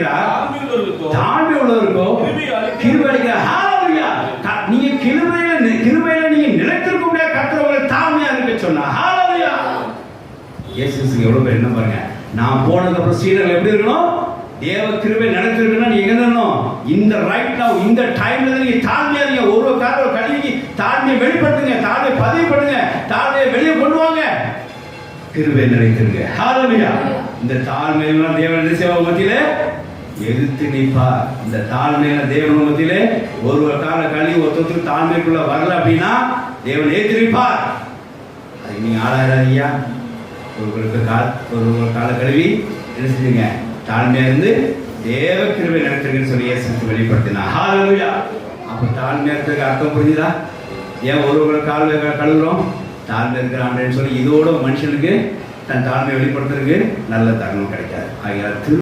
செய்கிறார். தாழ்மை உள்ளவருக்கோ கிருபை அளிக்கிறார். ஹalleluya. நீங்க கிருபையில நீங்க நிலைத்திருக்க முடியாத கர்த்தர் உங்களை தாழ்மையா இருக்க சொன்னா. ஹalleluya. இயேசுக்கு எவ்வளவு பேர் என்ன பாருங்க. நான் போனதுக்கு அப்புறம் சீடர்கள் எப்படி இருக்கணும்? தேவ கிருபை நடத்திருக்குன்னா நீங்க எங்க இருக்கணும்? இந்த ரைட் நவ இந்த டைம்ல நீங்க தாழ்மையா இருங்க. ஒரு காரண கல்விக்கு தாழ்மையை வெளிப்படுத்துங்க, தாழ்மையை பதிவுபடுங்க, தாழ்மையை வெளியே கொண்டு வாங்க. கிருபை நிலைத்திருங்க. ஹalleluya. இந்த தாழ்மையில தேவனுடைய சேவை மத்தியிலே எதிர்த்து நிற்பார். இந்த தாழ்மையில தேவன் மத்தியிலே ஒரு கால கல்வி ஒருத்தருக்கு தாழ்மைக்குள்ள வரல அப்படின்னா தேவன் ஏற்று நிற்பார். அது நீங்க ஆளாயிராதியா. ஒரு கால கல்வி என்ன செஞ்சீங்க? தாழ்மையா இருந்து தேவ கிருபை நடத்துறதுன்னு சொல்லி இயேசுக்கு வெளிப்படுத்தினா. ஹalleluya. அப்ப தாழ்மையா இருக்கிறதுக்கு அர்த்தம் புரிஞ்சுதா? ஏன் ஒரு கால கழுவுறோம்? தாழ்மை இருக்கிற ஆண்டன்னு சொல்லி இதோட மனுஷனுக்கு தன் தாழ்மையை வெளிப்படுத்துறதுக்கு நல்ல தருணம் கிடைக்காது. ஆகிய